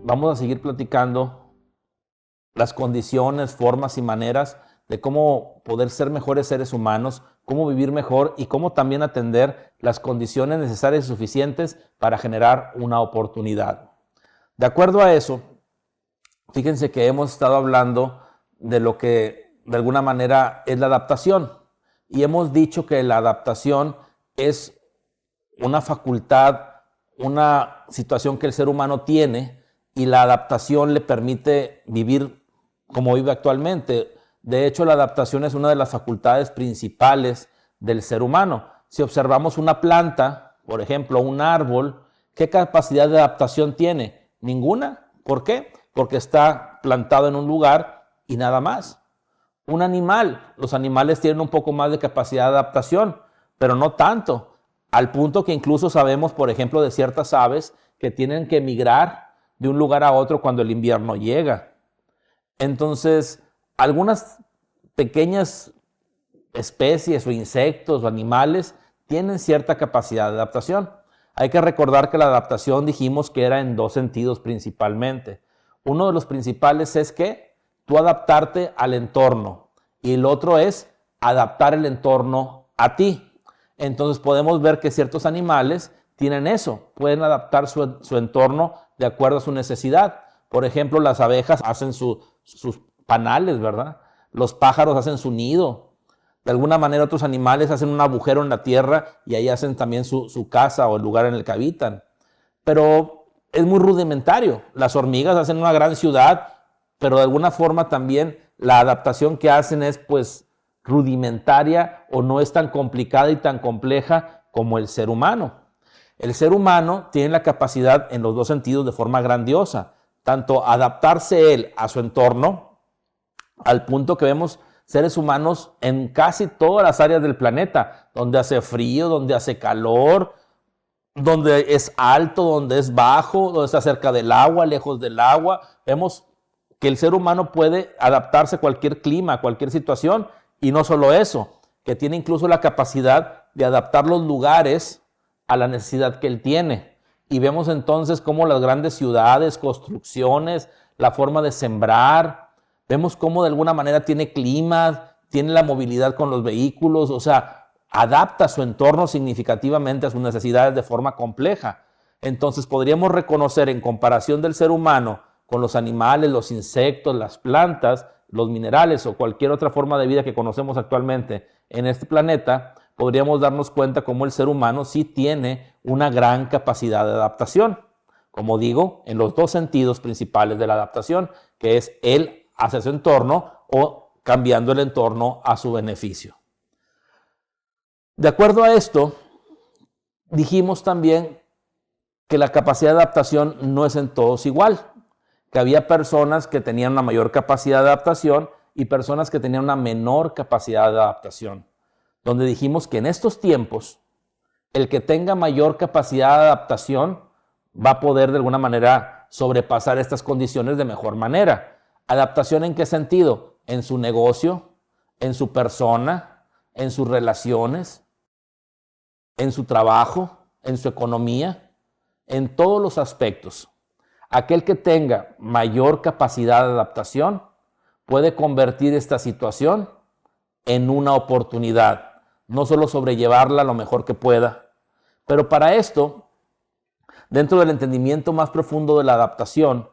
vamos a seguir platicando las condiciones, formas y maneras de cómo poder ser mejores seres humanos, cómo vivir mejor y cómo también atender las condiciones necesarias y suficientes para generar una oportunidad. De acuerdo a eso, fíjense que hemos estado hablando de lo que de alguna manera es la adaptación y hemos dicho que la adaptación es una facultad, una situación que el ser humano tiene y la adaptación le permite vivir como vive actualmente. De hecho, la adaptación es una de las facultades principales del ser humano. Si observamos una planta, por ejemplo, un árbol, ¿qué capacidad de adaptación tiene? Ninguna. ¿Por qué? Porque está plantado en un lugar y nada más. Un animal, los animales tienen un poco más de capacidad de adaptación, pero no tanto, al punto que incluso sabemos, por ejemplo, de ciertas aves que tienen que migrar de un lugar a otro cuando el invierno llega. Entonces, algunas pequeñas especies o insectos o animales tienen cierta capacidad de adaptación. Hay que recordar que la adaptación dijimos que era en dos sentidos principalmente. Uno de los principales es que tú adaptarte al entorno y el otro es adaptar el entorno a ti. Entonces podemos ver que ciertos animales tienen eso, pueden adaptar su entorno de acuerdo a su necesidad. Por ejemplo, las abejas hacen sus panales, ¿verdad? Los pájaros hacen su nido. De alguna manera otros animales hacen un agujero en la tierra y ahí hacen también su casa o el lugar en el que habitan. Pero es muy rudimentario. Las hormigas hacen una gran ciudad, pero de alguna forma también la adaptación que hacen es pues rudimentaria o no es tan complicada y tan compleja como el ser humano. El ser humano tiene la capacidad en los dos sentidos de forma grandiosa, tanto adaptarse él a su entorno, al punto que vemos seres humanos en casi todas las áreas del planeta, donde hace frío, donde hace calor, donde es alto, donde es bajo, donde está cerca del agua, lejos del agua. Vemos que el ser humano puede adaptarse a cualquier clima, a cualquier situación, y no solo eso, que tiene incluso la capacidad de adaptar los lugares a la necesidad que él tiene. Y vemos entonces cómo las grandes ciudades, construcciones, la forma de sembrar, vemos cómo de alguna manera tiene clima, tiene la movilidad con los vehículos, o sea, adapta su entorno significativamente a sus necesidades de forma compleja. Entonces podríamos reconocer en comparación del ser humano con los animales, los insectos, las plantas, los minerales o cualquier otra forma de vida que conocemos actualmente en este planeta, podríamos darnos cuenta cómo el ser humano sí tiene una gran capacidad de adaptación. Como digo, en los dos sentidos principales de la adaptación, que es él hacia su entorno o cambiando el entorno a su beneficio. De acuerdo a esto, dijimos también que la capacidad de adaptación no es en todos igual, que había personas que tenían una mayor capacidad de adaptación y personas que tenían una menor capacidad de adaptación, donde dijimos que en estos tiempos el que tenga mayor capacidad de adaptación va a poder de alguna manera sobrepasar estas condiciones de mejor manera. ¿Adaptación en qué sentido? En su negocio, en su persona, en sus relaciones, en su trabajo, en su economía, en todos los aspectos. Aquel que tenga mayor capacidad de adaptación puede convertir esta situación en una oportunidad, no solo sobrellevarla lo mejor que pueda. Pero para esto, dentro del entendimiento más profundo de la adaptación,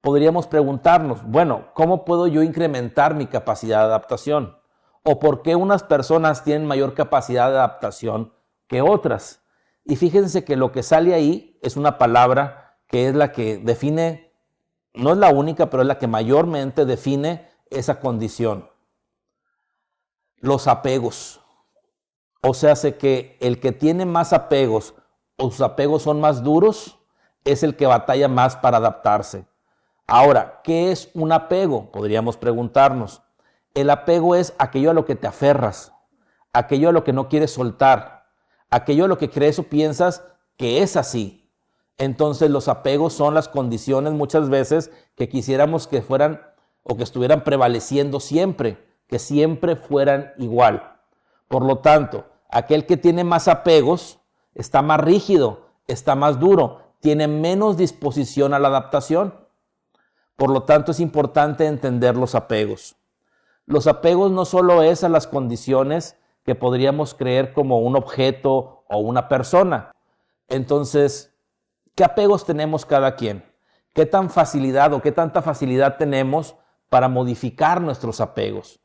podríamos preguntarnos, bueno, ¿cómo puedo yo incrementar mi capacidad de adaptación? ¿O por qué unas personas tienen mayor capacidad de adaptación que otras? Y fíjense que lo que sale ahí es una palabra que es la que define, no es la única, pero es la que mayormente define esa condición. Los apegos. O sea, hace que el que tiene más apegos o sus apegos son más duros, es el que batalla más para adaptarse. Ahora, ¿qué es un apego? Podríamos preguntarnos. El apego es aquello a lo que te aferras, aquello a lo que no quieres soltar, aquello a lo que crees o piensas que es así. Entonces los apegos son las condiciones muchas veces que quisiéramos que fueran o que estuvieran prevaleciendo siempre, que siempre fueran igual. Por lo tanto, aquel que tiene más apegos está más rígido, está más duro tiene menos disposición a la adaptación. Por lo tanto, es importante entender los apegos. Los apegos no solo es a las condiciones que podríamos creer como un objeto o una persona. Entonces, ¿qué apegos tenemos cada quien? ¿Qué tan facilidad o qué tanta facilidad tenemos para modificar nuestros apegos?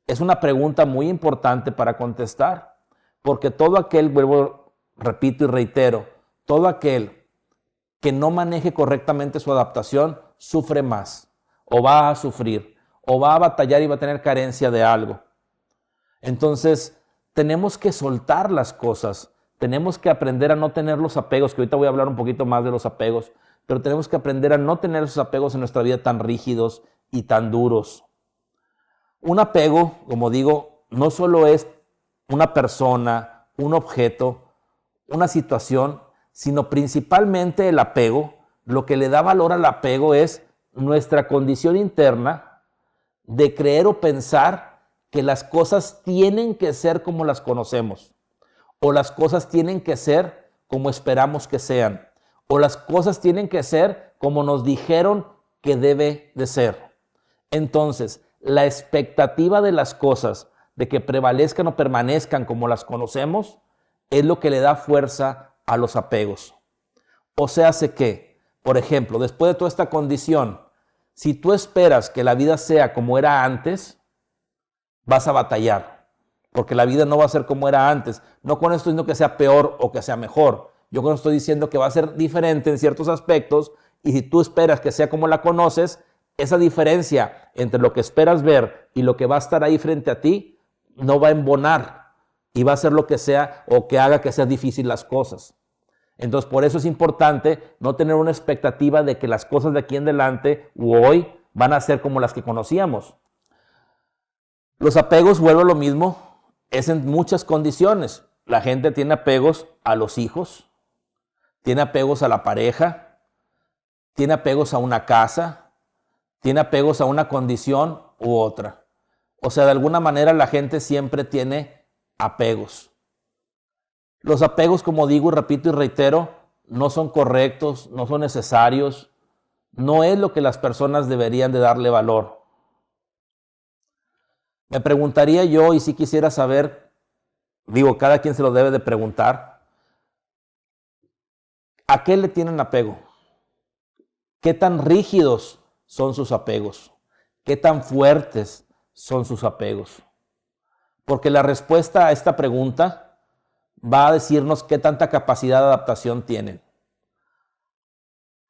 Es una pregunta muy importante para contestar, porque todo aquel, vuelvo, repito y reitero, todo aquel que no maneje correctamente su adaptación sufre más, o va a sufrir, o va a batallar y va a tener carencia de algo. Entonces, tenemos que soltar las cosas, tenemos que aprender a no tener los apegos, que ahorita voy a hablar un poquito más de los apegos, pero tenemos que aprender a no tener esos apegos en nuestra vida tan rígidos y tan duros. Un apego, como digo, no solo es una persona, un objeto, una situación, sino principalmente el apego. Lo que le da valor al apego es nuestra condición interna de creer o pensar que las cosas tienen que ser como las conocemos, o las cosas tienen que ser como esperamos que sean, o las cosas tienen que ser como nos dijeron que debe de ser. Entonces, la expectativa de las cosas, de que prevalezcan o permanezcan como las conocemos, es lo que le da fuerza a los apegos. O sea, hace que, por ejemplo, después de toda esta condición, si tú esperas que la vida sea como era antes, vas a batallar, porque la vida no va a ser como era antes. No con esto diciendo que sea peor o que sea mejor. Yo con esto estoy diciendo que va a ser diferente en ciertos aspectos, y si tú esperas que sea como la conoces, esa diferencia entre lo que esperas ver y lo que va a estar ahí frente a ti no va a embonar y va a ser lo que sea o que haga que sean difíciles las cosas. Entonces, por eso es importante no tener una expectativa de que las cosas de aquí en adelante u hoy van a ser como las que conocíamos. Los apegos, vuelvo a lo mismo, es en muchas condiciones. La gente tiene apegos a los hijos, tiene apegos a la pareja, tiene apegos a una casa, tiene apegos a una condición u otra. O sea, de alguna manera la gente siempre tiene apegos. Los apegos, como digo y repito y reitero, no son correctos, no son necesarios, no es lo que las personas deberían de darle valor. Me preguntaría yo, y si quisiera saber, digo, cada quien se lo debe de preguntar, ¿a qué le tienen apego? ¿Qué tan rígidos son sus apegos? ¿Qué tan fuertes son sus apegos? Porque la respuesta a esta pregunta va a decirnos qué tanta capacidad de adaptación tienen.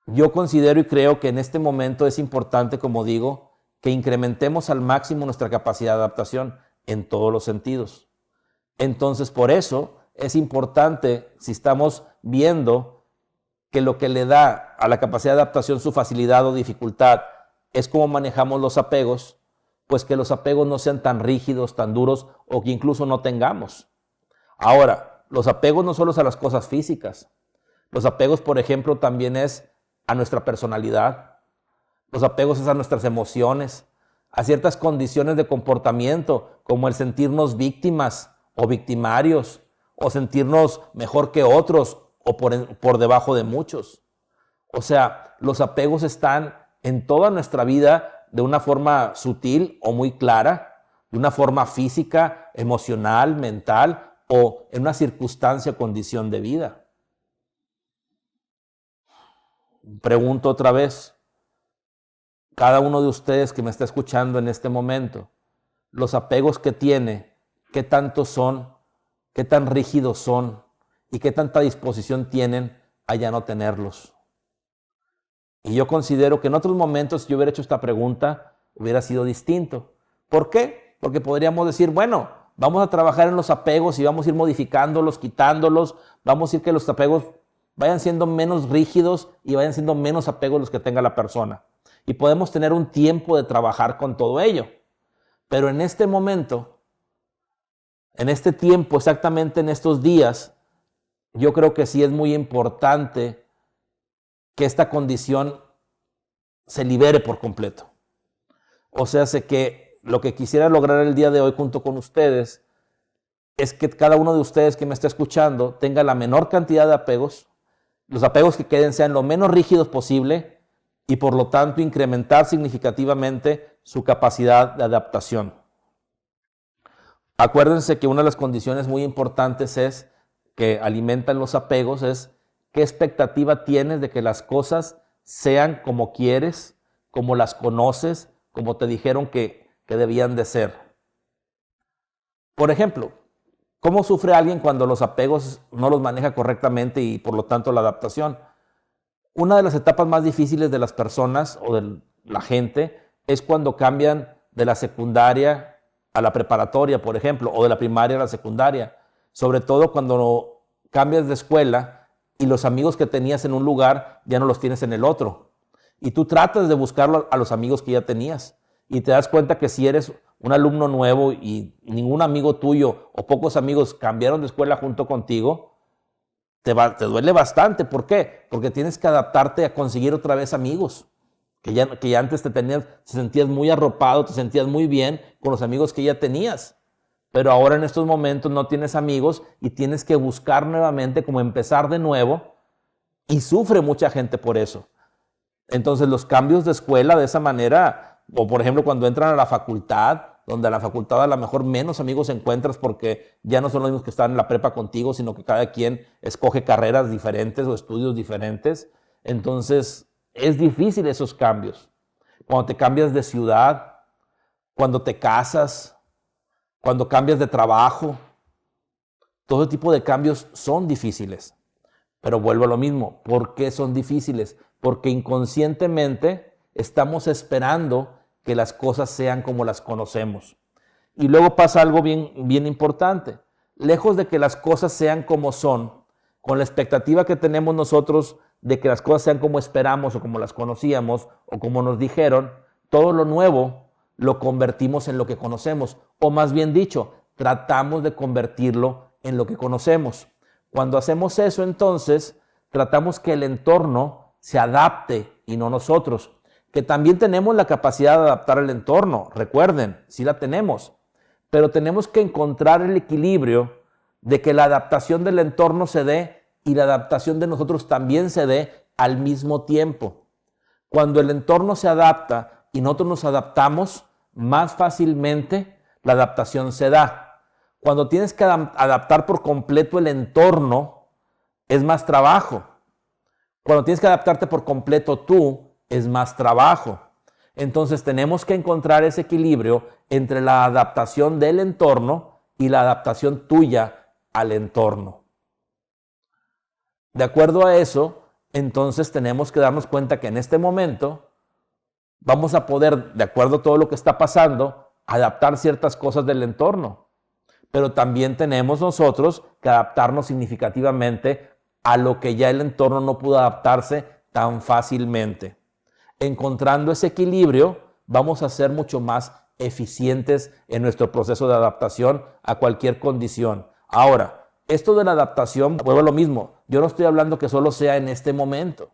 Yo considero y creo que en este momento es importante, como digo, que incrementemos al máximo nuestra capacidad de adaptación en todos los sentidos. Entonces, por eso es importante, si estamos viendo que lo que le da a la capacidad de adaptación su facilidad o dificultad es cómo manejamos los apegos, pues que los apegos no sean tan rígidos, tan duros, o que incluso no tengamos. Ahora, los apegos no solo es a las cosas físicas. Los apegos, por ejemplo, también es a nuestra personalidad. Los apegos es a nuestras emociones, a ciertas condiciones de comportamiento, como el sentirnos víctimas o victimarios, o sentirnos mejor que otros o por debajo de muchos. O sea, los apegos están en toda nuestra vida de una forma sutil o muy clara, de una forma física, emocional, mental, o en una circunstancia o condición de vida. Pregunto otra vez, cada uno de ustedes que me está escuchando en este momento, los apegos que tiene, ¿qué tantos son? ¿Qué tan rígidos son? ¿Y qué tanta disposición tienen a ya no tenerlos? Y yo considero que en otros momentos, si yo hubiera hecho esta pregunta, hubiera sido distinto. ¿Por qué? Porque podríamos decir, bueno, vamos a trabajar en los apegos y vamos a ir modificándolos, quitándolos, vamos a ir que los apegos vayan siendo menos rígidos y vayan siendo menos apegos los que tenga la persona. Y podemos tener un tiempo de trabajar con todo ello. Pero en este momento, en este tiempo, exactamente en estos días, yo creo que sí es muy importante que esta condición se libere por completo. O sea, sé que lo que quisiera lograr el día de hoy junto con ustedes es que cada uno de ustedes que me está escuchando tenga la menor cantidad de apegos, los apegos que queden sean lo menos rígidos posible y por lo tanto incrementar significativamente su capacidad de adaptación. Acuérdense que una de las condiciones muy importantes es que alimentan los apegos es qué expectativa tienes de que las cosas sean como quieres, como las conoces, como te dijeron que debían de ser. Por ejemplo, ¿cómo sufre alguien cuando los apegos no los maneja correctamente y por lo tanto la adaptación? Una de las etapas más difíciles de las personas o de la gente es cuando cambian de la secundaria a la preparatoria, por ejemplo, o de la primaria a la secundaria. Sobre todo cuando cambias de escuela y los amigos que tenías en un lugar ya no los tienes en el otro. Y tú tratas de buscar a los amigos que ya tenías. Y te das cuenta que si eres un alumno nuevo y ningún amigo tuyo o pocos amigos cambiaron de escuela junto contigo, te duele bastante. ¿Por qué? Porque tienes que adaptarte a conseguir otra vez amigos. Que ya antes te sentías muy arropado, te sentías muy bien con los amigos que ya tenías. Pero ahora en estos momentos no tienes amigos y tienes que buscar nuevamente como empezar de nuevo y sufre mucha gente por eso. Entonces los cambios de escuela de esa manera, o por ejemplo cuando entran a la facultad, donde a la facultad a lo mejor menos amigos encuentras porque ya no son los mismos que están en la prepa contigo, sino que cada quien escoge carreras diferentes o estudios diferentes. Entonces es difícil esos cambios. Cuando te cambias de ciudad, cuando te casas, cuando cambias de trabajo, todo tipo de cambios son difíciles. Pero vuelvo a lo mismo. ¿Por qué son difíciles? Porque inconscientemente estamos esperando que las cosas sean como las conocemos. Y luego pasa algo bien importante. Lejos de que las cosas sean como son, con la expectativa que tenemos nosotros de que las cosas sean como esperamos o como las conocíamos o como nos dijeron, todo lo nuevo lo convertimos en lo que conocemos. O más bien dicho, tratamos de convertirlo en lo que conocemos. Cuando hacemos eso, entonces, tratamos que el entorno se adapte y no nosotros. Que también tenemos la capacidad de adaptar el entorno, recuerden, sí la tenemos, pero tenemos que encontrar el equilibrio de que la adaptación del entorno se dé y la adaptación de nosotros también se dé al mismo tiempo. Cuando el entorno se adapta y nosotros nos adaptamos, más fácilmente la adaptación se da. Cuando tienes que adaptar por completo el entorno, es más trabajo. Cuando tienes que adaptarte por completo tú, es más trabajo. Entonces tenemos que encontrar ese equilibrio entre la adaptación del entorno y la adaptación tuya al entorno. De acuerdo a eso, entonces tenemos que darnos cuenta que en este momento vamos a poder, de acuerdo a todo lo que está pasando, adaptar ciertas cosas del entorno. Pero también tenemos nosotros que adaptarnos significativamente a lo que ya el entorno no pudo adaptarse tan fácilmente. Encontrando ese equilibrio, vamos a ser mucho más eficientes en nuestro proceso de adaptación a cualquier condición. Ahora, esto de la adaptación, vuelvo a lo mismo. Yo no estoy hablando que solo sea en este momento.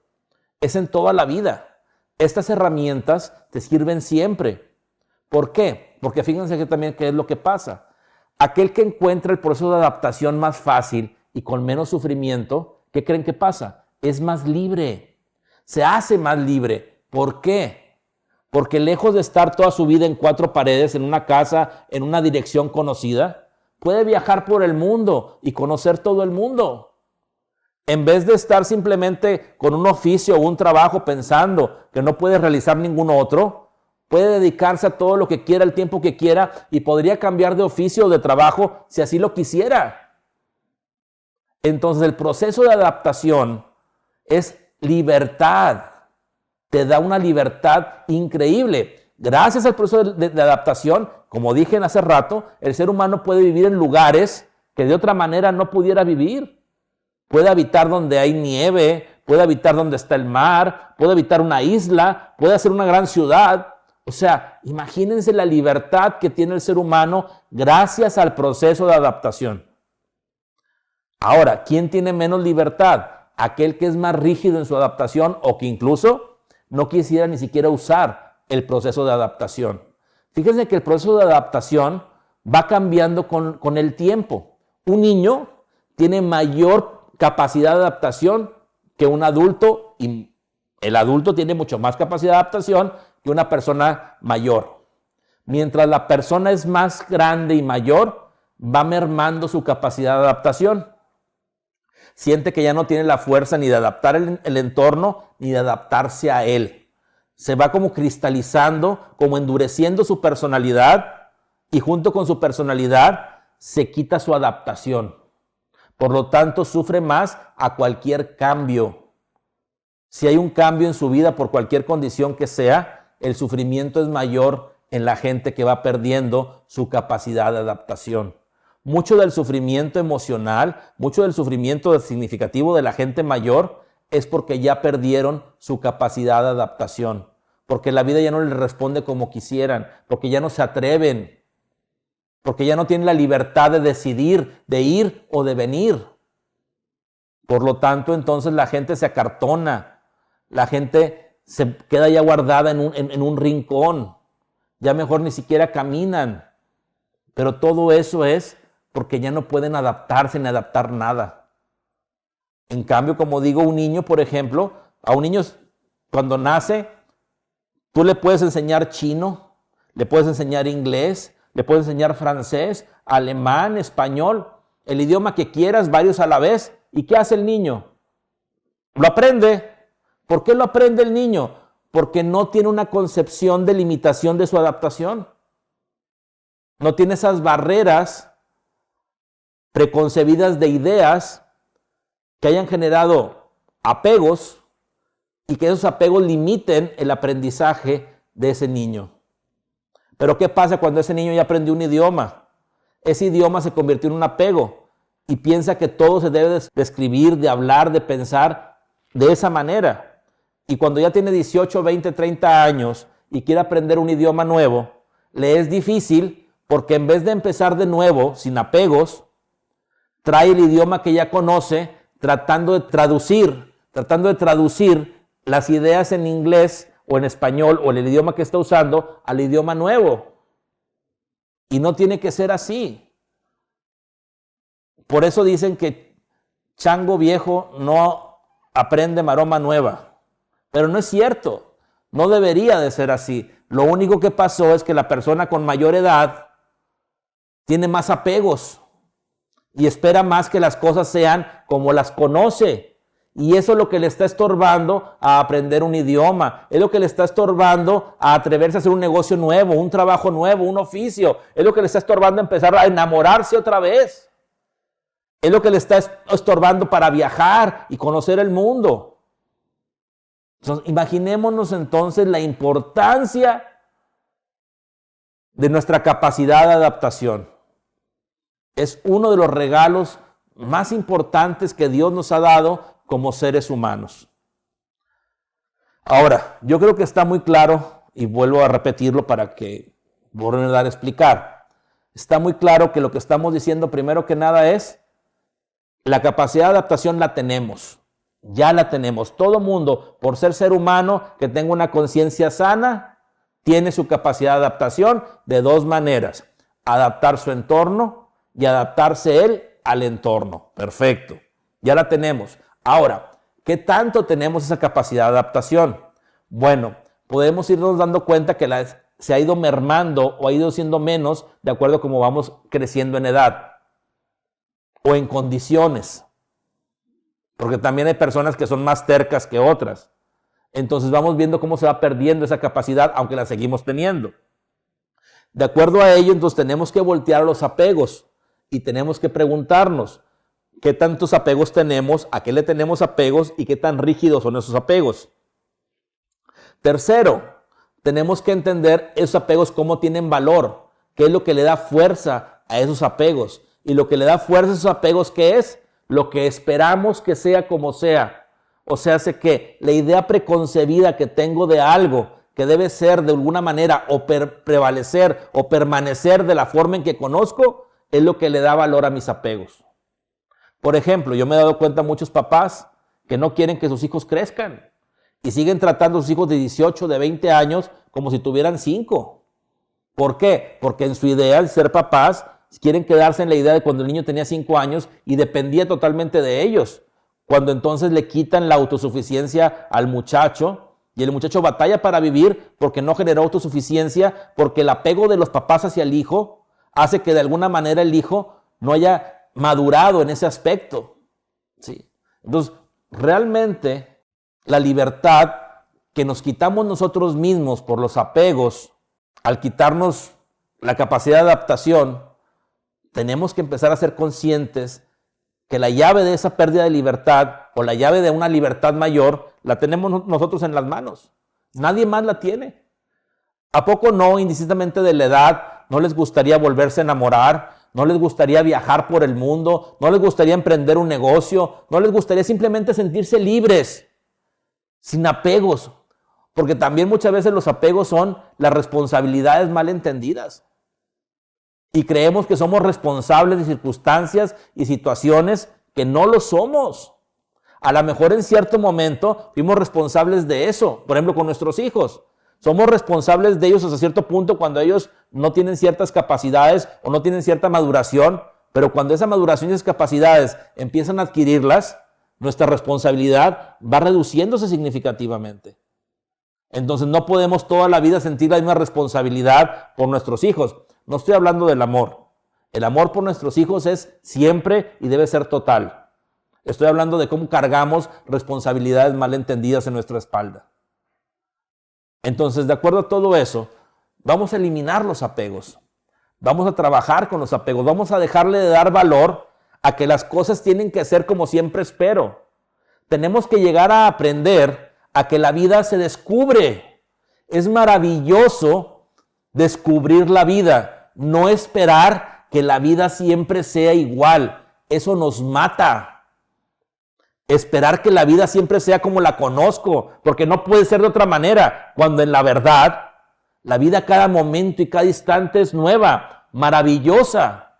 Es en toda la vida. Estas herramientas te sirven siempre. ¿Por qué? Porque fíjense que también qué es lo que pasa. Aquel que encuentra el proceso de adaptación más fácil y con menos sufrimiento, ¿qué creen que pasa? Es más libre. Se hace más libre. ¿Por qué? Porque lejos de estar toda su vida en cuatro paredes, en una casa, en una dirección conocida, puede viajar por el mundo y conocer todo el mundo. En vez de estar simplemente con un oficio o un trabajo pensando que no puede realizar ningún otro, puede dedicarse a todo lo que quiera, el tiempo que quiera y podría cambiar de oficio o de trabajo si así lo quisiera. Entonces el proceso de adaptación es libertad. Te da una libertad increíble. Gracias al proceso de adaptación, como dije hace rato, el ser humano puede vivir en lugares que de otra manera no pudiera vivir. Puede habitar donde hay nieve, puede habitar donde está el mar, puede habitar una isla, puede hacer una gran ciudad. O sea, imagínense la libertad que tiene el ser humano gracias al proceso de adaptación. Ahora, ¿quién tiene menos libertad? Aquel que es más rígido en su adaptación o que incluso no quisiera ni siquiera usar el proceso de adaptación. Fíjense que el proceso de adaptación va cambiando con el tiempo. Un niño tiene mayor capacidad de adaptación que un adulto, y el adulto tiene mucho más capacidad de adaptación que una persona mayor. Mientras la persona es más grande y mayor, va mermando su capacidad de adaptación. Siente que ya no tiene la fuerza ni de adaptar el entorno, ni de adaptarse a él. Se va como cristalizando, como endureciendo su personalidad, y junto con su personalidad se quita su adaptación. Por lo tanto, sufre más a cualquier cambio. Si hay un cambio en su vida por cualquier condición que sea, el sufrimiento es mayor en la gente que va perdiendo su capacidad de adaptación. Mucho del sufrimiento emocional, mucho del sufrimiento significativo de la gente mayor es porque ya perdieron su capacidad de adaptación, porque la vida ya no les responde como quisieran, porque ya no se atreven, porque ya no tienen la libertad de decidir, de ir o de venir. Por lo tanto, entonces la gente se acartona, la gente se queda ya guardada en un rincón, ya mejor ni siquiera caminan. Pero todo eso es porque ya no pueden adaptarse ni adaptar nada. En cambio, como digo, un niño, por ejemplo, a un niño cuando nace, tú le puedes enseñar chino, le puedes enseñar inglés, le puedes enseñar francés, alemán, español, el idioma que quieras, varios a la vez. ¿Y qué hace el niño? Lo aprende. ¿Por qué lo aprende el niño? Porque no tiene una concepción de limitación de su adaptación. No tiene esas barreras preconcebidas de ideas que hayan generado apegos y que esos apegos limiten el aprendizaje de ese niño. Pero ¿qué pasa cuando ese niño ya aprendió un idioma? Ese idioma se convirtió en un apego y piensa que todo se debe de escribir, de hablar, de pensar de esa manera. Y cuando ya tiene 18, 20, 30 años y quiere aprender un idioma nuevo, le es difícil porque en vez de empezar de nuevo, sin apegos, trae el idioma que ya conoce tratando de traducir las ideas en inglés o en español o en el idioma que está usando al idioma nuevo. Y no tiene que ser así. Por eso dicen que chango viejo no aprende maroma nueva. Pero no es cierto. No debería de ser así. Lo único que pasó es que la persona con mayor edad tiene más apegos y espera más que las cosas sean como las conoce. Y eso es lo que le está estorbando a aprender un idioma. Es lo que le está estorbando a atreverse a hacer un negocio nuevo, un trabajo nuevo, un oficio. Es lo que le está estorbando a empezar a enamorarse otra vez. Es lo que le está estorbando para viajar y conocer el mundo. Entonces, imaginémonos entonces la importancia de nuestra capacidad de adaptación. Es uno de los regalos más importantes que Dios nos ha dado como seres humanos. Ahora, yo creo que está muy claro, y vuelvo a repetirlo para que vuelvan a explicar. Está muy claro que lo que estamos diciendo primero que nada es la capacidad de adaptación la tenemos. Ya la tenemos. Todo mundo, por ser humano, que tenga una conciencia sana, tiene su capacidad de adaptación de dos maneras. Adaptar su entorno y adaptarse él al entorno. Perfecto. Ya la tenemos. Ahora, ¿qué tanto tenemos esa capacidad de adaptación? Bueno, podemos irnos dando cuenta que se ha ido mermando o ha ido siendo menos de acuerdo a cómo vamos creciendo en edad o en condiciones. Porque también hay personas que son más tercas que otras. Entonces vamos viendo cómo se va perdiendo esa capacidad, aunque la seguimos teniendo. De acuerdo a ello, entonces tenemos que voltear a los apegos y tenemos que preguntarnos qué tantos apegos tenemos, a qué le tenemos apegos y qué tan rígidos son esos apegos. Tercero, tenemos que entender esos apegos cómo tienen valor, qué es lo que le da fuerza a esos apegos. Y lo que le da fuerza a esos apegos, ¿qué es? Lo que esperamos que sea como sea. O sea, hace que la idea preconcebida que tengo de algo que debe ser de alguna manera o prevalecer o permanecer de la forma en que conozco, es lo que le da valor a mis apegos. Por ejemplo, yo me he dado cuenta de muchos papás que no quieren que sus hijos crezcan y siguen tratando a sus hijos de 18, de 20 años como si tuvieran 5. ¿Por qué? Porque en su idea de ser papás quieren quedarse en la idea de cuando el niño tenía 5 años y dependía totalmente de ellos. cuando entonces le quitan la autosuficiencia al muchacho y el muchacho batalla para vivir porque no generó autosuficiencia, porque el apego de los papás hacia el hijo hace que de alguna manera el hijo no haya madurado en ese aspecto. ¿Sí? Entonces, realmente la libertad que nos quitamos nosotros mismos por los apegos, al quitarnos la capacidad de adaptación, tenemos que empezar a ser conscientes que la llave de esa pérdida de libertad o la llave de una libertad mayor la tenemos nosotros en las manos. Nadie más la tiene. ¿A poco no, indistintamente de la edad, no les gustaría volverse a enamorar? ¿No les gustaría viajar por el mundo? ¿No les gustaría emprender un negocio? ¿No les gustaría simplemente sentirse libres, sin apegos? Porque también muchas veces los apegos son las responsabilidades mal entendidas. Y creemos que somos responsables de circunstancias y situaciones que no lo somos. A lo mejor en cierto momento fuimos responsables de eso. Por ejemplo, con nuestros hijos. Somos responsables de ellos hasta cierto punto cuando ellos no tienen ciertas capacidades o no tienen cierta maduración. Pero cuando esa maduración y esas capacidades empiezan a adquirirlas, nuestra responsabilidad va reduciéndose significativamente. Entonces no podemos toda la vida sentir la misma responsabilidad por nuestros hijos. No estoy hablando del amor. El amor por nuestros hijos es siempre y debe ser total. Estoy hablando de cómo cargamos responsabilidades mal entendidas en nuestra espalda. Entonces, de acuerdo a todo eso, vamos a eliminar los apegos. Vamos a trabajar con los apegos. Vamos a dejarle de dar valor a que las cosas tienen que ser como siempre espero. Tenemos que llegar a aprender a que la vida se descubre. Es maravilloso descubrir la vida, no esperar que la vida siempre sea igual. Eso nos mata. Esperar que la vida siempre sea como la conozco, porque no puede ser de otra manera, cuando en la verdad, la vida cada momento y cada instante es nueva, maravillosa.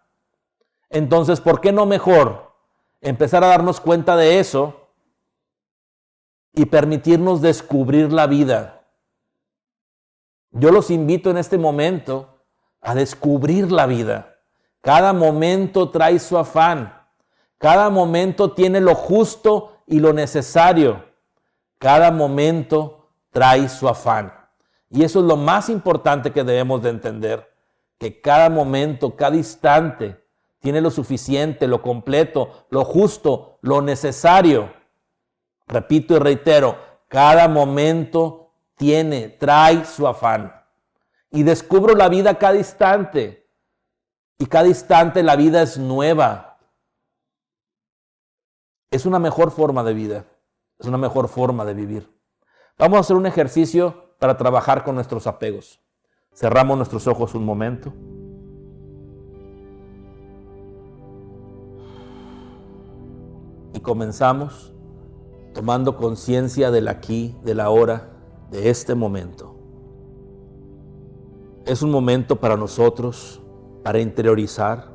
Entonces, ¿por qué no mejor empezar a darnos cuenta de eso y permitirnos descubrir la vida? Yo los invito en este momento a descubrir la vida. Cada momento trae su afán. Cada momento tiene lo justo y lo necesario. Cada momento trae su afán. Y eso es lo más importante que debemos de entender. Que cada momento, cada instante tiene lo suficiente, lo completo, lo justo, lo necesario. Repito y reitero, cada momento trae su afán. Y descubro la vida cada instante. Y cada instante la vida es nueva. Es una mejor forma de vida. Es una mejor forma de vivir. Vamos a hacer un ejercicio para trabajar con nuestros apegos. Cerramos nuestros ojos un momento. Y comenzamos tomando conciencia del aquí, del ahora, de este momento. Es un momento para nosotros, para interiorizar,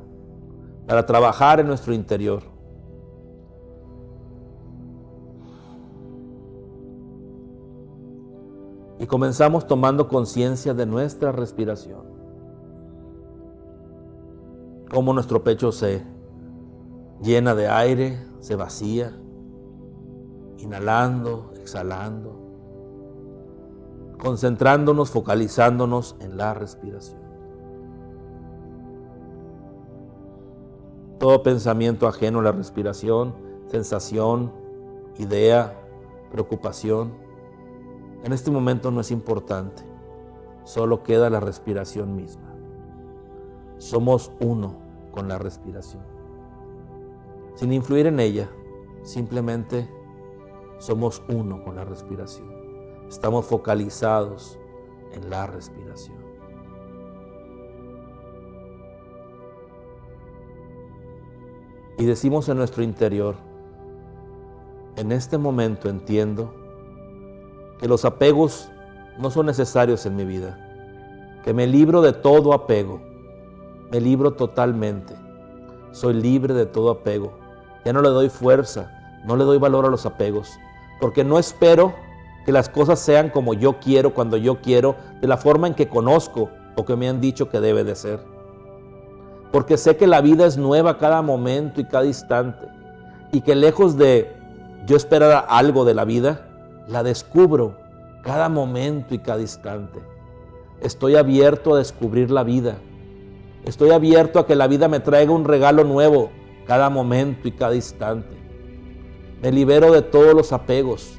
para trabajar en nuestro interior. Y comenzamos tomando conciencia de nuestra respiración. Cómo nuestro pecho se llena de aire, se vacía, inhalando, exhalando, concentrándonos, focalizándonos en la respiración. Todo pensamiento ajeno a la respiración, sensación, idea, preocupación, en este momento no es importante, solo queda la respiración misma. Somos uno con la respiración. Sin influir en ella, simplemente somos uno con la respiración. Estamos focalizados en la respiración. Y decimos en nuestro interior, en este momento entiendo que los apegos no son necesarios en mi vida, que me libro de todo apego, me libro totalmente, soy libre de todo apego, ya no le doy fuerza, no le doy valor a los apegos, porque no espero que las cosas sean como yo quiero, cuando yo quiero, de la forma en que conozco o que me han dicho que debe de ser, porque sé que la vida es nueva cada momento y cada instante, y que lejos de yo esperara algo de la vida, la descubro cada momento y cada instante. Estoy abierto a descubrir la vida. Estoy abierto a que la vida me traiga un regalo nuevo cada momento y cada instante. Me libero de todos los apegos,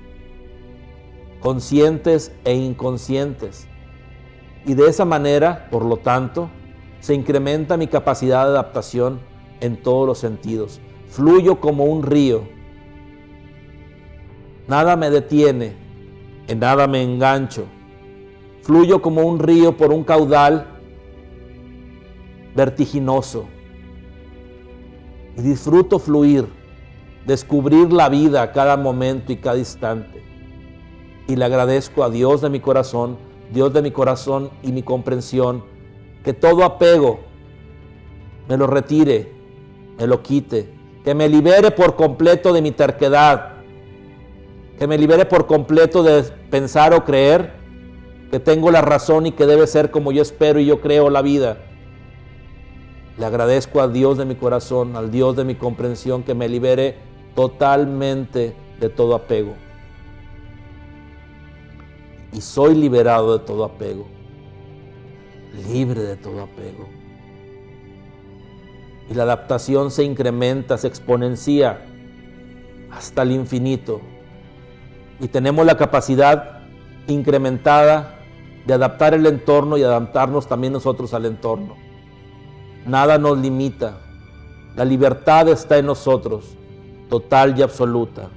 conscientes e inconscientes. Y de esa manera, por lo tanto, se incrementa mi capacidad de adaptación en todos los sentidos. Fluyo como un río. Nada me detiene, en nada me engancho. Fluyo como un río por un caudal vertiginoso. Y disfruto fluir, descubrir la vida a cada momento y cada instante. Y le agradezco a Dios de mi corazón y mi comprensión, que todo apego me lo retire, me lo quite, que me libere por completo de mi terquedad, que me libere por completo de pensar o creer que tengo la razón y que debe ser como yo espero y yo creo la vida. Le agradezco a Dios de mi corazón, al Dios de mi comprensión, que me libere totalmente de todo apego. Y soy liberado de todo apego, libre de todo apego. Y la adaptación se incrementa, se exponencia hasta el infinito. Y tenemos la capacidad incrementada de adaptar el entorno y adaptarnos también nosotros al entorno. Nada nos limita. La libertad está en nosotros, total y absoluta.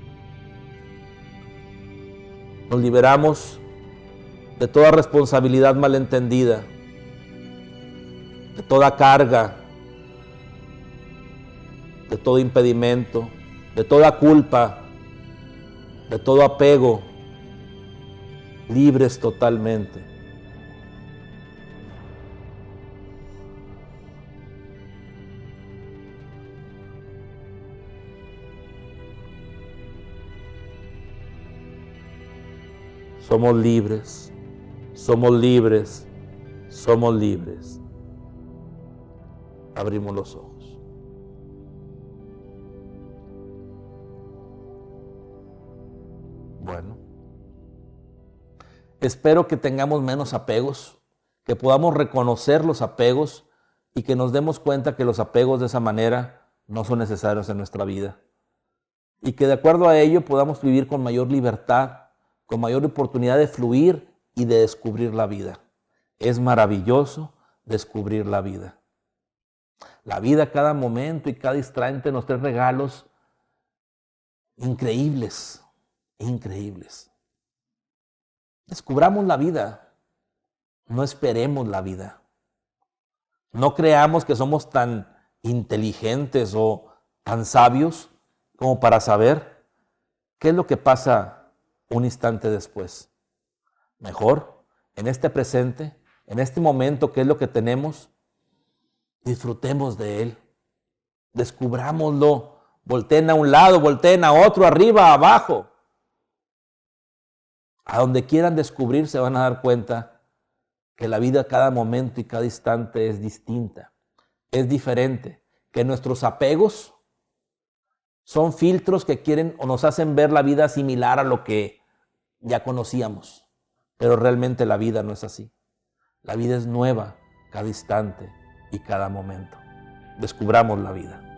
Nos liberamos de toda responsabilidad malentendida, de toda carga, de todo impedimento, de toda culpa, de todo apego, libres totalmente. Somos libres, somos libres, somos libres. Abrimos los ojos. Bueno, espero que tengamos menos apegos, que podamos reconocer los apegos y que nos demos cuenta que los apegos de esa manera no son necesarios en nuestra vida. Y que de acuerdo a ello podamos vivir con mayor libertad, con mayor oportunidad de fluir y de descubrir la vida. Es maravilloso descubrir la vida. La vida, cada momento y cada instante nos trae regalos increíbles, increíbles. Descubramos la vida, no esperemos la vida. No creamos que somos tan inteligentes o tan sabios como para saber qué es lo que pasa un instante después. Mejor, en este presente, en este momento, ¿qué es lo que tenemos? Disfrutemos de él, descubrámoslo, volteen a un lado, volteen a otro, arriba, abajo. A donde quieran descubrir se van a dar cuenta que la vida cada momento y cada instante es distinta, es diferente, que nuestros apegos son filtros que quieren o nos hacen ver la vida similar a lo que ya conocíamos, pero realmente la vida no es así. La vida es nueva cada instante y cada momento. Descubramos la vida.